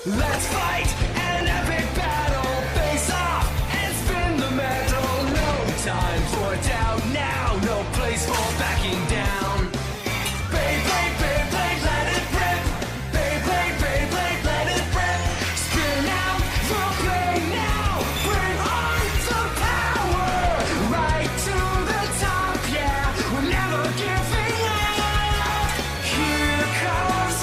Let's fight an epic battle. Face off and spin the metal. No time for doubt now. No place for backing down. Beyblade, Beyblade, let it rip. Beyblade, Beyblade, let it rip. Spin out the blade now. Bring on some power. Right to the top, yeah. We're never giving up. Here comes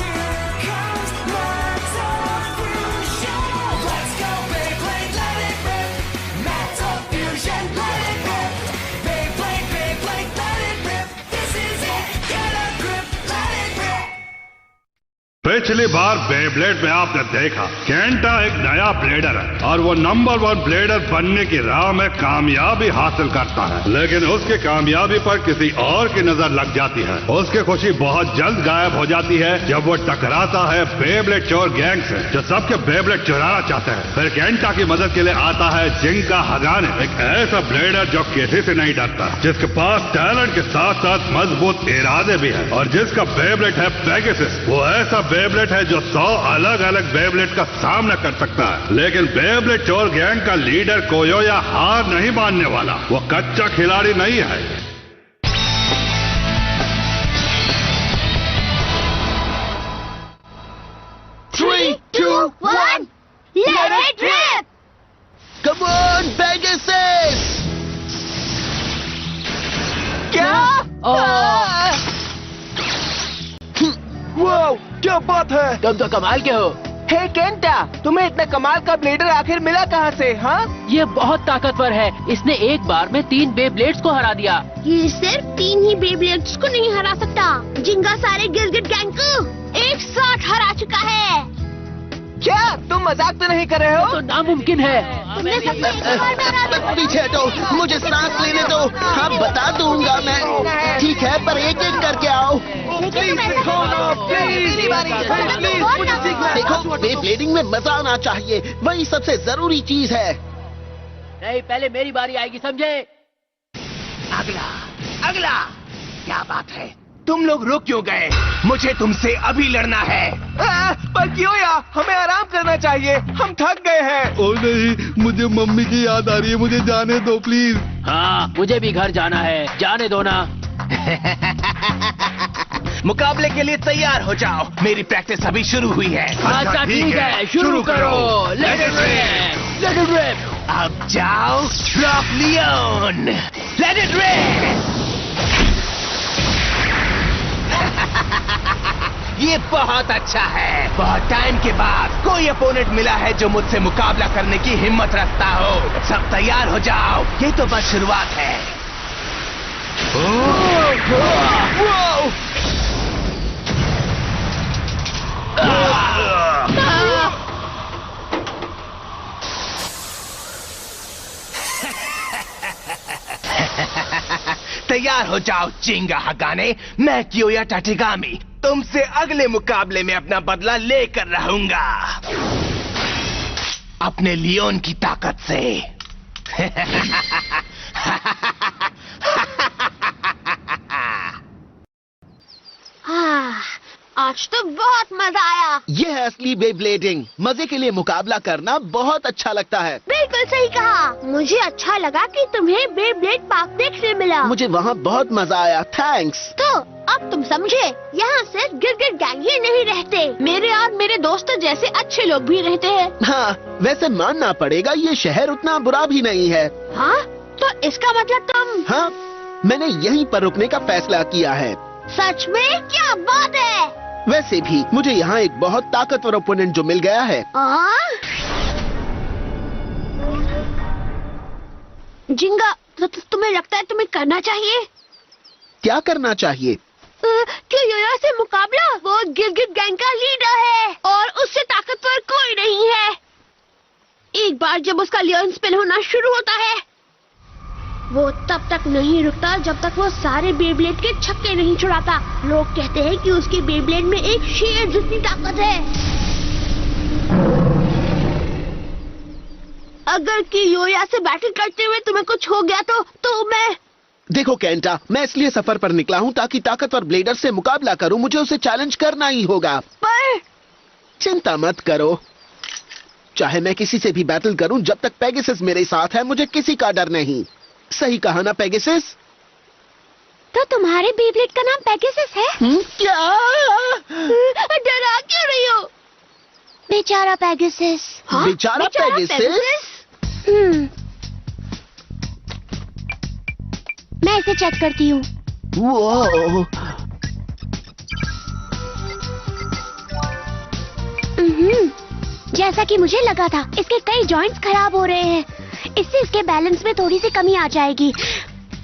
Metal Fusion. Let's go, Beyblade, let it rip. Metal Fusion, let it rip. Beyblade, Beyblade, let it rip. This is it. Get a grip, let it rip. पिछली बार Beyblade में आपने देखा Kenta एक नया bladder है और वो number 1 bladder बनने की राह में कामयाबी हासिल करता है, लेकिन उसकी कामयाबी पर किसी और की नजर लग जाती है। उसकी खुशी बहुत जल्द गायब हो जाती है जब वो टकराता है बेब्लेड चोर गैंग से जो सबके बेब्लेड चुराना चाहते हैं। फिर केंटा की मदद के लिए आता है जिंगा हगाने, एक ऐसा ब्लेडर जो किसी से नहीं डरता, जिसके पास टैलेंट के साथ साथ मजबूत इरादे भी है और जिसका बेब्लेड है पेगासस। वो ऐसा बेब्लेड है जो 100 अलग अलग बेब्लेड का सामना कर सकता है, लेकिन बेब्लेड चोर गैंग का लीडर कोयोया हार नहीं मानने वाला। वो कच्चा खिलाड़ी नहीं है। 3, 2, 1, let it rip! Come on, Pegasus! क्या? वाओ, क्या बात है! तुम तो कमाल के हो। हे केंटा, तुम्हें इतना कमाल का ब्लेडर आखिर मिला कहाँ से? हाँ? ये बहुत ताकतवर है। इसने एक बार में 3 बेब्लेड्स को हरा दिया। ये सिर्फ 3 ही बेब्लेड्स को नहीं हरा सकता। जिंगा सारे गिलगिट गैंग को एक साथ हरा चुका है। क्या तुम मजाक तो नहीं कर रहे हो? तो नामुमकिन है। तुमने सबको एक बार में हरा दिया। पीछे हटो, मुझे सांस लेने दो। हाँ, बता दूंगा मैं। ठीक है, पर एक एक करके आओ। लेकिन तुम ऐसा देखो, बेब्लेडिंग में मजा आना चाहिए, वही सबसे जरूरी चीज है। नहीं, पहले मेरी बारी आएगी, समझे? अगला, अगला। क्या बात है? तुम लोग रुक क्यों गए? मुझे तुमसे अभी लड़ना है। पर क्यों यार? हमें आराम करना चाहिए, हम थक गए हैं। ओ नहीं, मुझे मम्मी की याद आ रही है, मुझे जाने दो प्लीज। हाँ, मुझे भी घर जाना है, जाने दो ना। मुकाबले के लिए तैयार हो जाओ, मेरी प्रैक्टिस अभी शुरू हुई है। अच्छा ठीक है, शुरू करो। Let it rip, let it rip. अब जाओ, rock Leon, let it rip. ये बहुत अच्छा है। बहुत टाइम के बाद कोई अपोनेंट मिला है जो मुझसे मुकाबला करने की हिम्मत रखता हो। सब तैयार हो जाओ, ये तो बस शुरुआत है। तैयार हो जाओ जिंगा हगाने, मैं कियोया टाटिगामी तुमसे अगले मुकाबले में अपना बदला लेकर रहूंगा, अपने लियोन की ताकत से। आज तो बहुत मजा आया। ये है असली बेब्लेडिंग। मजे के लिए मुकाबला करना बहुत अच्छा लगता है। बिल्कुल सही कहा। मुझे अच्छा लगा कि तुम्हें बेब्लेड पार्क देखने मिला। मुझे वहाँ बहुत मजा आया, थैंक्स। तो अब तुम समझे, यहाँ सिर्फ गिलगिट गैंग ही नहीं रहते, मेरे और मेरे दोस्तों जैसे अच्छे लोग भी रहते हैं। हाँ, वैसे मानना पड़ेगा ये शहर उतना बुरा भी नहीं है। हाँ, तो इसका मतलब तुम? हाँ, मैंने यहीं पर रुकने का फैसला किया है। सच में? क्या बात है। वैसे भी मुझे यहाँ एक बहुत ताकतवर ओपोनेंट जो मिल गया है। जिंगा, तो तुम्हें लगता है तुम्हें करना चाहिए? क्या करना चाहिए? कियोया से मुकाबला। वो गिलगिट गैंग का लीडर है और उससे ताकतवर कोई नहीं है। एक बार जब उसका लियोन स्पिन होना शुरू होता है, वो तब तक नहीं रुकता जब तक वो सारे बेब्लेड के छक्के नहीं छुड़ाता। लोग कहते हैं कि उसके बेब्लेड में एक शेर जितनी ताकत है। अगर कियोया से बैटल करते हुए तुम्हें कुछ हो गया तो मैं... देखो केंटा, मैं इसलिए सफर पर निकला हूँ ताकि ताकतवर ब्लेडर से मुकाबला करूँ। मुझे उसे चैलेंज करना ही होगा। पर चिंता मत करो, चाहे मैं किसी से भी बैटल करूं, जब तक पेगासस मेरे साथ है मुझे किसी का डर नहीं। सही कहा ना पेगासस? तो तुम्हारे बेब्लेड का नाम पेगासस है? क्या? डरा क्यों रही हो? बेचारा पेगासस। हाँ? बेचारा पेगासस? मैं इसे चेक करती हूँ। वो जैसा कि मुझे लगा था, इसके कई जॉइंट्स खराब हो रहे हैं। इससे इसके बैलेंस में थोड़ी सी कमी आ जाएगी।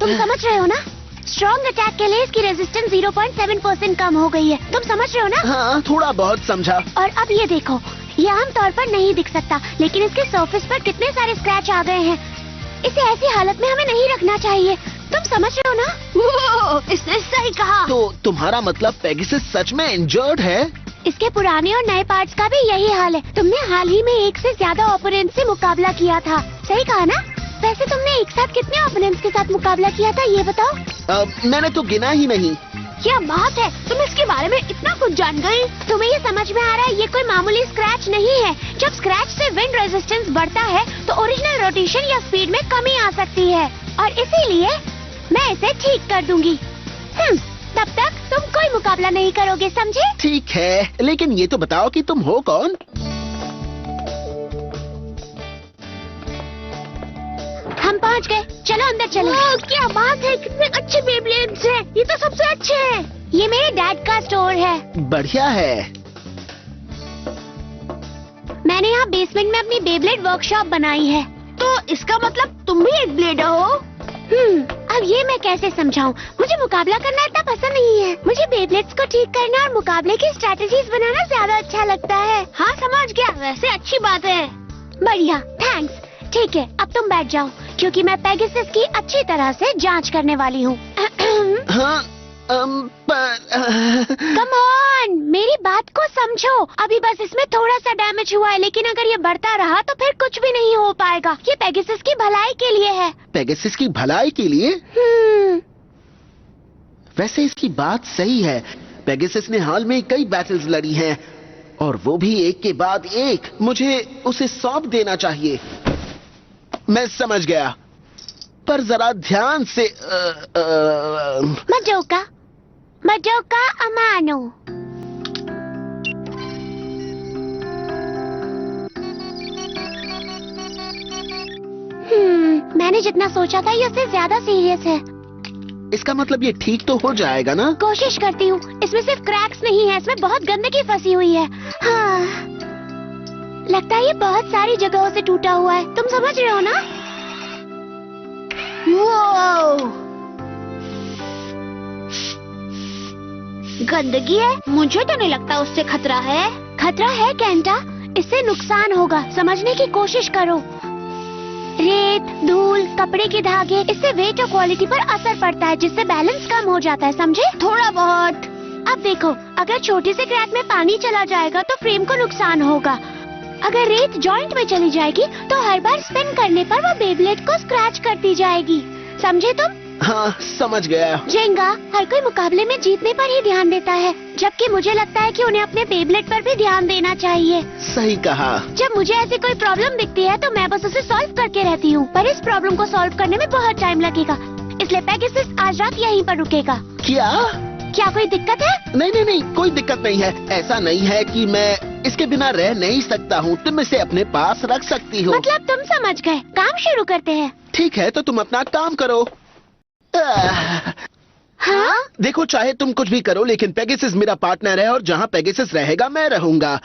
तुम समझ रहे हो ना? स्ट्रॉन्ग अटैक के लिए इसकी रेजिस्टेंस 0.7% कम हो गई है। तुम समझ रहे हो ना? हाँ, थोड़ा बहुत समझा। और अब ये देखो, ये आमतौर पर नहीं दिख सकता, लेकिन इसके सरफेस पर कितने सारे स्क्रैच आ गए हैं। इसे ऐसी हालत में हमें नहीं रखना चाहिए। तुम समझ रहे हो ना? वो, इसने सही कहा। तो तुम्हारा मतलब पेगासस सच में इंजर्ड है? इसके पुराने और नए पार्ट्स का भी यही हाल है। तुमने हाल ही में एक से ज्यादा ओपोनेंट से मुकाबला किया था, सही कहा ना? वैसे तुमने एक साथ कितने ओपोनेंट्स के साथ मुकाबला किया था, ये बताओ। मैंने तो गिना ही नहीं। क्या बात है, तुम इसके बारे में इतना कुछ जान गए। तुम्हें ये समझ में आ रहा है, ये कोई मामूली स्क्रैच नहीं है। जब स्क्रैच से विंड रेजिस्टेंस बढ़ता है तो ओरिजिनल रोटेशन या स्पीड में कमी आ सकती है, और इसीलिए मैं इसे ठीक कर दूंगी। तब तक तुम कोई मुकाबला नहीं करोगे, समझे? ठीक है, लेकिन ये तो बताओ कि तुम हो कौन? हम पहुंच गए, चलो अंदर चलो। क्या बात है, कितने अच्छे बेब्लेड्स हैं। ये तो सबसे अच्छे हैं। ये मेरे डैड का स्टोर है। बढ़िया है। मैंने यहाँ बेसमेंट में अपनी बेब्लेड वर्कशॉप बनाई है। तो इसका मतलब तुम भी एक ब्लेडर हो? अब ये मैं कैसे समझाऊं? मुझे मुकाबला करना इतना पसंद नहीं है। मुझे बेब्लेड्स को ठीक करना और मुकाबले की स्ट्रेटजीज बनाना ज्यादा अच्छा लगता है। हाँ, समझ गया। वैसे अच्छी बात है। बढ़िया, थैंक्स। ठीक है, अब तुम बैठ जाओ, क्योंकि मैं पेगासस की अच्छी तरह से जांच करने वाली हूँ। हाँ, कम ऑन, मेरी बात को समझो। अभी बस इसमें थोड़ा सा डैमेज हुआ है, लेकिन अगर ये बढ़ता रहा तो फिर कुछ भी नहीं हो पाएगा। ये पेगासस की भलाई के लिए है। पेगासस की भलाई के लिए? वैसे इसकी बात सही है। पेगासस ने हाल में कई बैटल्स लड़ी हैं, और वो भी एक के बाद एक। मुझे उसे सौंप देना चाहिए। मैं समझ गया, पर जरा ध्यान से। मडोका अमानो। मैंने जितना सोचा था ये उससे ज्यादा सीरियस है। इसका मतलब ये ठीक तो हो जाएगा ना? कोशिश करती हूँ। इसमें सिर्फ क्रैक्स नहीं है, इसमें बहुत गंदगी फंसी हुई है। हाँ, लगता है ये बहुत सारी जगहों से टूटा हुआ है। तुम समझ रहे हो ना? वो गंदगी है? मुझे तो नहीं लगता उससे खतरा है। खतरा है केंटा, इससे नुकसान होगा। समझने की कोशिश करो। रेत, धूल, कपड़े के धागे, इससे वेट और क्वालिटी पर असर पड़ता है, जिससे बैलेंस कम हो जाता है, समझे? थोड़ा बहुत। अब देखो, अगर छोटे से क्रैक में पानी चला जाएगा तो फ्रेम को नुकसान होगा। अगर रेत जॉइंट में चली जाएगी तो हर बार स्पिन करने पर वो बेब्लेड को स्क्रैच करती जाएगी। समझे तुम? हाँ, समझ गया। जेंगा, हर कोई मुकाबले में जीतने पर ही ध्यान देता है, जबकि मुझे लगता है कि उन्हें अपने बेब्लेड पर भी ध्यान देना चाहिए। सही कहा। जब मुझे ऐसी कोई प्रॉब्लम दिखती है तो मैं बस उसे सॉल्व करके रहती हूँ, पर इस प्रॉब्लम को सॉल्व करने में बहुत टाइम लगेगा, इसलिए पेगासस आज रात यहीं पर रुकेगा। क्या कोई दिक्कत है? नहीं, कोई दिक्कत नहीं है। ऐसा नहीं है कि मैं इसके बिना रह नहीं सकता हूँ। तुम इसे अपने पास रख सकती हो। मतलब तुम समझ गए। काम शुरू करते हैं। ठीक है, तो तुम अपना काम करो। हाँ? देखो, चाहे तुम कुछ भी करो, लेकिन पेगासस मेरा पार्टनर है, और जहाँ पेगासस रहेगा मैं रहूंगा।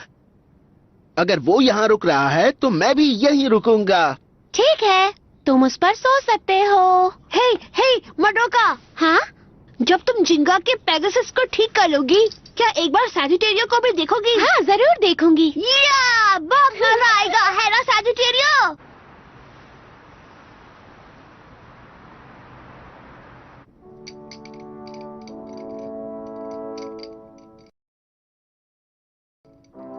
अगर वो यहाँ रुक रहा है तो मैं भी यहीं रुकूंगा। ठीक है, तुम उस पर सो सकते हो। हे मडोका। हाँ? जब तुम जिंगा के पेगासस को ठीक कर लोगी, क्या एक बार सैजिटेरियो को भी देखोगी? हाँ, जरूर देखूंगी। या, बहुत मजा आएगा, है ना सैजिटेरियो?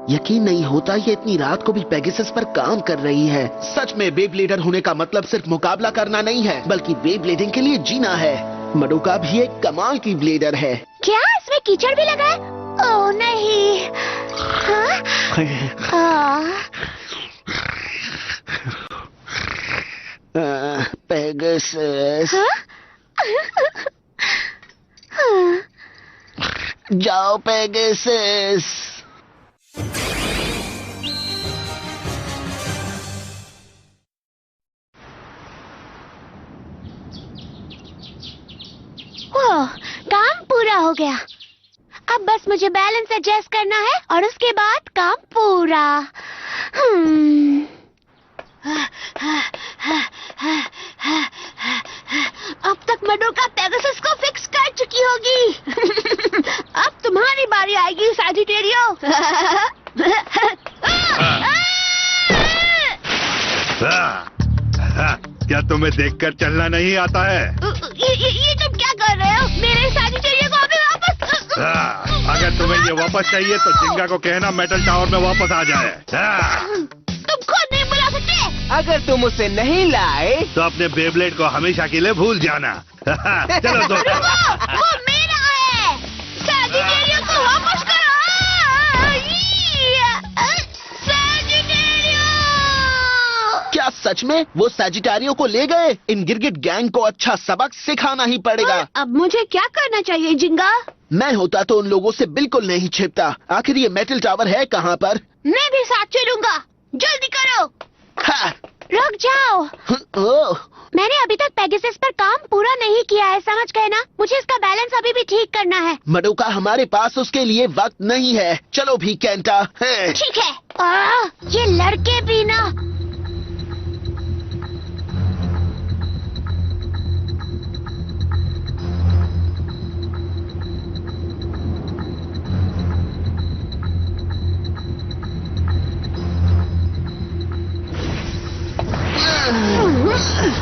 यकीन नहीं होता ये इतनी रात को भी पेगासस पर काम कर रही है। सच में बेब्लेडर होने का मतलब सिर्फ मुकाबला करना नहीं है, बल्कि बेब्लेडिंग के लिए जीना है। मडोका भी एक कमाल की ब्लेडर है। क्या इसमें कीचड़ भी लगा है? ओह नहीं। हाँ? पेगासस। हाँ? जाओ पेगासस। ओह, काम पूरा हो गया। अब बस मुझे बैलेंस एडजस्ट करना है और उसके बाद काम पूरा। अब तक मडोका पेगासस को फिक्स कर चुकी होगी। अब तुम्हारी बारी आएगी सजिटेरियो। क्या तुम्हें देखकर चलना नहीं आता है? ये तुम क्या कर रहे हो? मेरे सजिटेरियो को अभी वापस। अगर तुम्हें ये वापस चाहिए तो जिंगा को कहना मेटल टावर में वापस आ जाए। तुम खुद नहीं बुला सकते। अगर तुम उसे नहीं लाए तो अपने बेब्लेड को हमेशा के लिए भूल जाना। चलो दोस्तों। वो मेरा है। सजिटेरियो को वापस करो। सजिटेरियो। क्या सच में वो सजिटारियो को ले गए? इन गिरगिट गैंग को अच्छा सबक सिखाना ही पड़ेगा। अब मुझे क्या करना चाहिए जिंगा? मैं होता तो उन लोगों से बिल्कुल नहीं छिपता। आखिर ये मेटल टावर है कहाँ पर? मैं भी साथ चलूंगा। जल्दी करो। हाँ। रुक जाओ। ओह, मैंने अभी तक पेगासस पर काम पूरा नहीं किया है, समझ गए ना? मुझे इसका बैलेंस अभी भी ठीक करना है। मडोका, हमारे पास उसके लिए वक्त नहीं है। चलो भी केंटा। ठीक है। ये लड़के भी ना।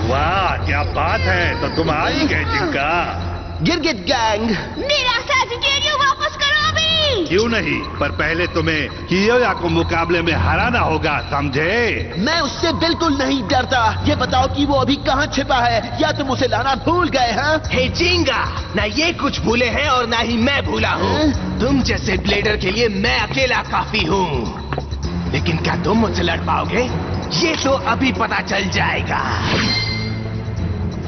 वाह, क्या बात है। तो तुम आ ही गए जिंगा। गिरगिट गैंग, मेरा सजिटेरियो वापस करो अभी। क्यों नहीं, पर पहले तुम्हें कियोया को मुकाबले में हराना होगा, समझे? मैं उससे बिल्कुल नहीं डरता। ये बताओ कि वो अभी कहाँ छिपा है, या तुम उसे लाना भूल गए? हाँ, हे जिंगा, ना ये कुछ भूले हैं और ना ही मैं भूला हूँ। तुम जैसे ब्लेडर के लिए मैं अकेला काफी हूँ। लेकिन क्या तुम मुझसे लड़ पाओगे? ये तो अभी पता चल जाएगा।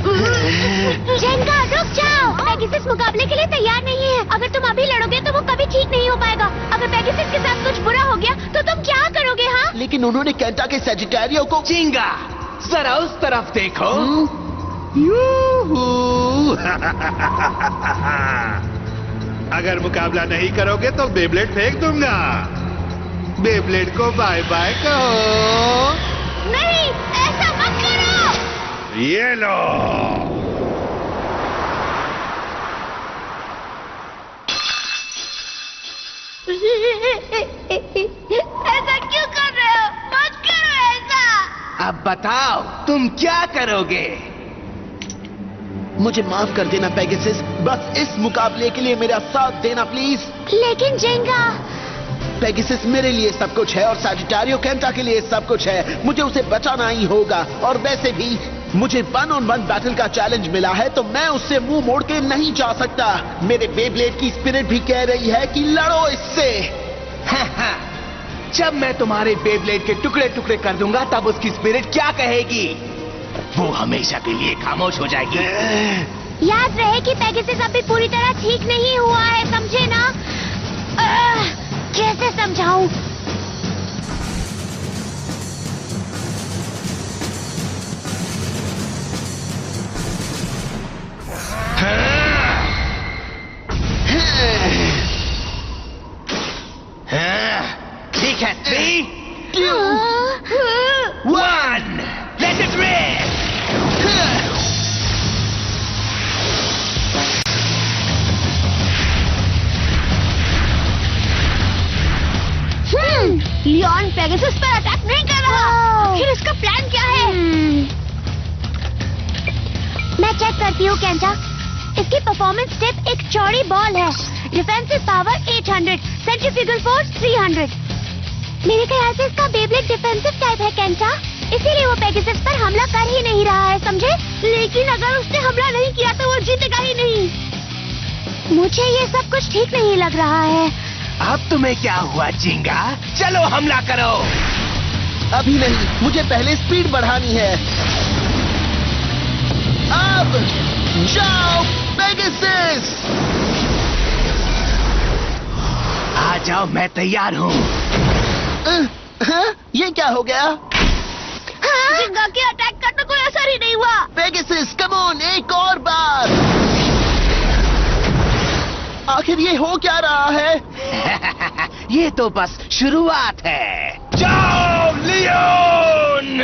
जिंगा, रुक जाओ। पेगासस मुकाबले के लिए तैयार नहीं है। अगर तुम अभी लड़ोगे तो वो कभी ठीक नहीं हो पाएगा। अगर पेगासस के साथ कुछ बुरा हो गया तो तुम क्या करोगे? हाँ, लेकिन उन्होंने केंटा के सजिटारियो को। जिंगा, जरा उस तरफ देखो। यूहू। अगर मुकाबला नहीं करोगे तो बेब्लेड फेंक दूंगा। बेब्लेड को बाय बाय कहो। नहीं, ऐसा मत करो। ये लो। ऐसा क्यों कर रहे हो? मत करो ऐसा। अब बताओ तुम क्या करोगे? मुझे माफ कर देना पेगासस, बस इस मुकाबले के लिए मेरा साथ देना प्लीज। लेकिन जिंगा, पेगासस मेरे लिए सब कुछ है और सजिटारियो केंटा के लिए सब कुछ है। मुझे उसे बचाना ही होगा। और वैसे भी मुझे 1-on-1 बैटल का चैलेंज मिला है तो मैं उससे मुंह मोड़ के नहीं जा सकता। मेरे बेब्लेड की स्पिरिट भी कह रही है कि लड़ो इससे। जब मैं तुम्हारे बेब्लेड के टुकड़े टुकड़े कर दूंगा तब उसकी स्पिरिट क्या कहेगी? वो हमेशा के लिए खामोश हो जाएगी। याद रहे कि पेगासस अभी पूरी तरह ठीक नहीं हुआ है, समझे ना? कैसे समझाऊं? ठीक है, 3, 2, 1, let it rip! Leon Pegasus पर अटैक नहीं कर रहा। आखिर इसका प्लान क्या है? मैं चेक करती हूँ केंटा। इसकी परफॉर्मेंस टिप एक चौड़ी बॉल है, डिफेंसिव पावर 800, सेंट्रीफ्यूगल फोर्स 300। मेरे ख्याल से इसका बेब्लेड डिफेंसिव टाइप है केंटा, इसीलिए वो पेगासस पर हमला कर ही नहीं रहा है, समझे? लेकिन अगर उसने हमला नहीं किया तो वो जीतेगा ही नहीं। मुझे ये सब कुछ ठीक नहीं लग रहा है। अब तुम्हें क्या हुआ जिंगा? चलो हमला करो। अभी नहीं, मुझे पहले स्पीड बढ़ानी है। अब जाओ पेगासस। आ जाओ, मैं तैयार हूँ। हाँ? ये क्या हो गया? जिंगा के अटैक का तो कोई असर ही नहीं हुआ। पेगासस कम ऑन, एक और बार। आखिर ये हो क्या रहा है? ये तो बस शुरुआत है। जाओ लियोन!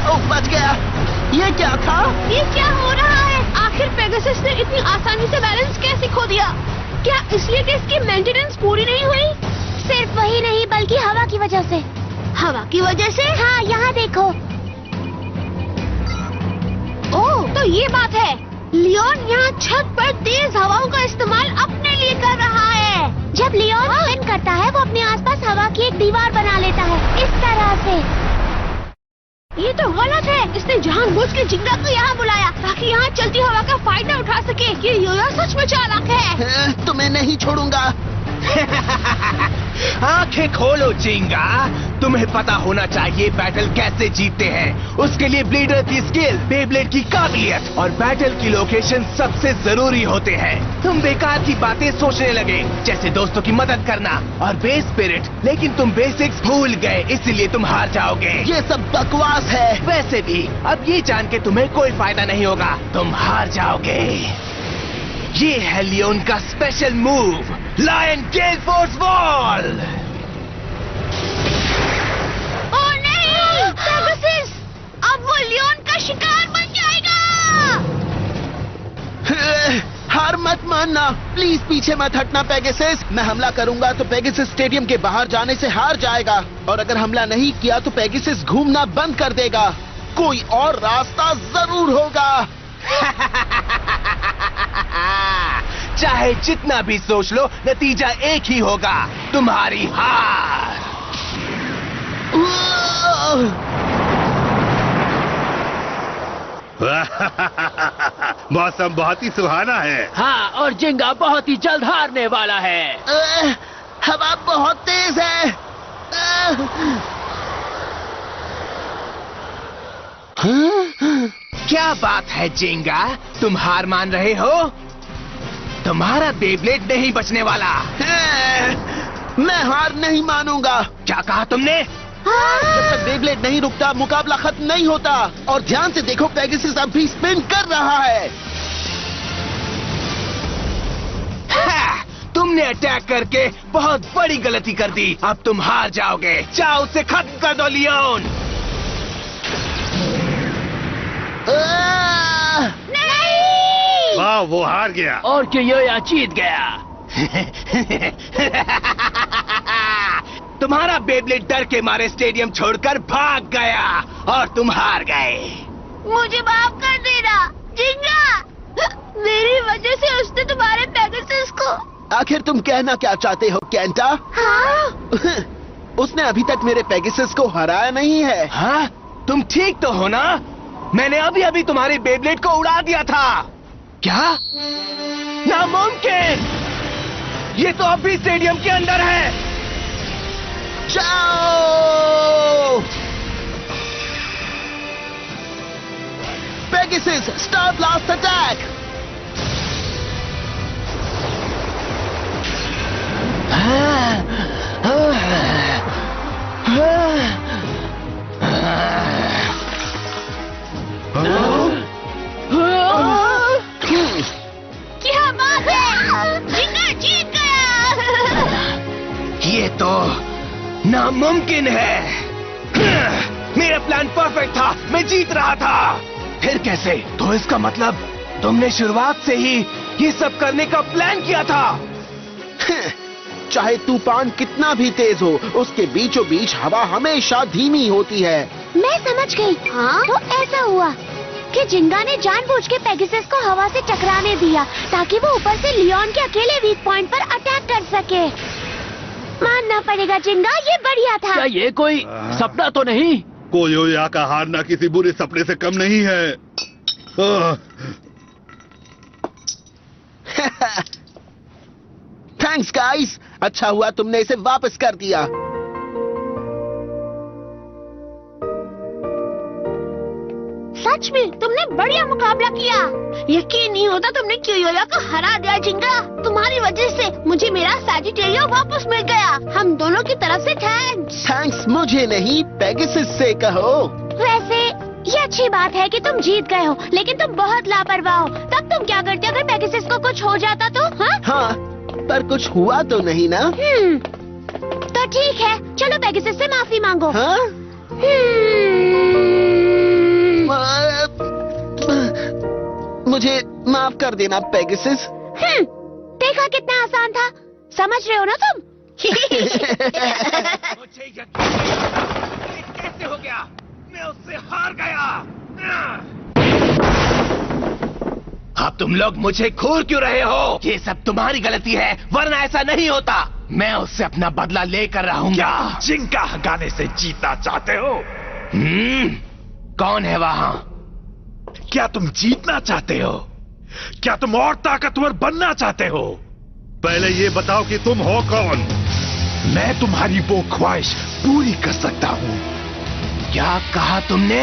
ओह, बच गया। ये क्या था? ये क्या हो रहा है? आखिर पेगासस ने इतनी आसानी से बैलेंस कैसे खो दिया? क्या इसलिए कि इसकी मेंटेनेंस पूरी नहीं हुई? सिर्फ वही नहीं बल्कि हवा की वजह से। हवा की वजह से? हाँ, यहाँ देखो। ओह, तो ये बात है। लियोन यहाँ छत पर तेज हवाओं का इस्तेमाल अपने लिए कर रहा है। जब लियोन स्पिन करता है, वो अपने आसपास हवा की एक दीवार बना लेता है, इस तरह से। ये तो गलत है। इसने जानबूझ के जिंगा को यहाँ बुलाया ताकि यहाँ चलती हवा का फायदा उठा सके। ये योया सच में चालाक है। तुम्हें नहीं छोड़ूंगा। आंखें खोलो जिंगा, तुम्हें पता होना चाहिए बैटल कैसे जीतते हैं। उसके लिए ब्लेडर की स्किल, बेब्लेड की काबिलियत और बैटल की लोकेशन सबसे जरूरी होते हैं। तुम बेकार की बातें सोचने लगे, जैसे दोस्तों की मदद करना और बेस स्पिरिट, लेकिन तुम बेसिक्स भूल गए, इसलिए तुम हार जाओगे। ये सब बकवास है। वैसे भी अब ये जान के तुम्हें कोई फायदा नहीं होगा, तुम हार जाओगे। ये है लियोन का स्पेशल मूव, लायन गेल फोर्स वॉल। ओह नहीं, पेगासस! अब वो लियोन का शिकार बन जाएगा। हार मत मानना, प्लीज पीछे मत हटना पेगासस। मैं हमला करूंगा तो पेगासस स्टेडियम के बाहर जाने से हार जाएगा, और अगर हमला नहीं किया तो पेगासस घूमना बंद कर देगा। कोई और रास्ता जरूर होगा। चाहे जितना भी सोच लो, नतीजा एक ही होगा, तुम्हारी हार। मौसम बहुत ही सुहाना है। हाँ, और जिंगा बहुत ही जल्द हारने वाला है। हवा बहुत तेज है। क्या बात है जिंगा, तुम हार मान रहे हो? तुम्हारा बेब्लेड नहीं बचने वाला। मैं हार नहीं मानूंगा। क्या कहा तुमने? जब तक बेब्लेड नहीं रुकता, मुकाबला खत्म नहीं होता। और ध्यान से देखो, पेगासस अब भी स्पिन कर रहा है। तुमने अटैक करके बहुत बड़ी गलती कर दी। अब तुम हार जाओगे। जाओ, उसे खत्म कर दो लियोन। नहीं! वाह, वो हार गया। और क्यों योया जीत गया। तुम्हारा बेब्लेड डर के मारे स्टेडियम छोड़कर भाग गया और तुम हार गए। मुझे माफ कर देना जिंगा। मेरी वजह से उसने तुम्हारे पेगासस को। आखिर तुम कहना क्या चाहते हो केंटा? हाँ? उसने अभी तक मेरे पेगासस को हराया नहीं है। हाँ? तुम ठीक तो हो ना? मैंने अभी अभी तुम्हारे बेब्लेड को उड़ा दिया था। क्या? नामुमकिन! ये तो अभी स्टेडियम के अंदर है। जाओ! Pegasus, start last attack. क्या बात है? जिंगा जीत गया। ये तो नामुमकिन है। मेरा प्लान परफेक्ट था, मैं जीत रहा था। फिर कैसे? तो इसका मतलब तुमने शुरुआत से ही ये सब करने का प्लान किया था। चाहे तूफान कितना भी तेज हो, उसके बीचों बीच हवा हमेशा धीमी होती है। मैं समझ गई। हाँ? तो ऐसा हुआ कि जिंगा ने जानबूझ के पेगासस को हवा से टकराने दिया ताकि वो ऊपर से लियोन के अकेले वीक पॉइंट पर अटैक कर सके। मानना पड़ेगा जिंगा, ये बढ़िया था। क्या ये कोई सपना तो नहीं? कोयोया का हारना किसी बुरे सपने से कम नहीं है। थैंक्स गाइस, अच्छा हुआ तुमने इसे वापस कर दिया। सच में तुमने बढ़िया मुकाबला किया। यकीन नहीं होता तुमने क्योयोया को हरा दिया जिंगा। तुम्हारी वजह से मुझे मेरा सैजिटेरियो वापस मिल गया। हम दोनों की तरफ से थैंक्स। थैंक्स मुझे नहीं, पेगासस से कहो। वैसे ये अच्छी बात है कि तुम जीत गए हो, लेकिन तुम बहुत लापरवाह हो। तब तुम क्या करते अगर पेगासस को कुछ हो जाता तो? हाँ, पर कुछ हुआ तो नहीं ना? तो ठीक है, चलो पेगासस से माफी मांगो। हाँ? मुझे माफ कर देना पेगासस। देखा कितना आसान था, समझ रहे हो ना तुम? मुझे यकीन नहीं आता, ये कैसे हो गया? मैं उससे हार गया। अब तुम लोग मुझे घूर क्यों रहे हो? ये सब तुम्हारी गलती है, वरना ऐसा नहीं होता। मैं उससे अपना बदला लेकर रहूंगा। जिंका हगाने से जीतना चाहते हो? कौन है वहां? क्या तुम जीतना चाहते हो? क्या तुम और ताकतवर बनना चाहते हो? पहले ये बताओ कि तुम हो कौन? मैं तुम्हारी वो ख्वाहिश पूरी कर सकता हूं। क्या कहा तुमने?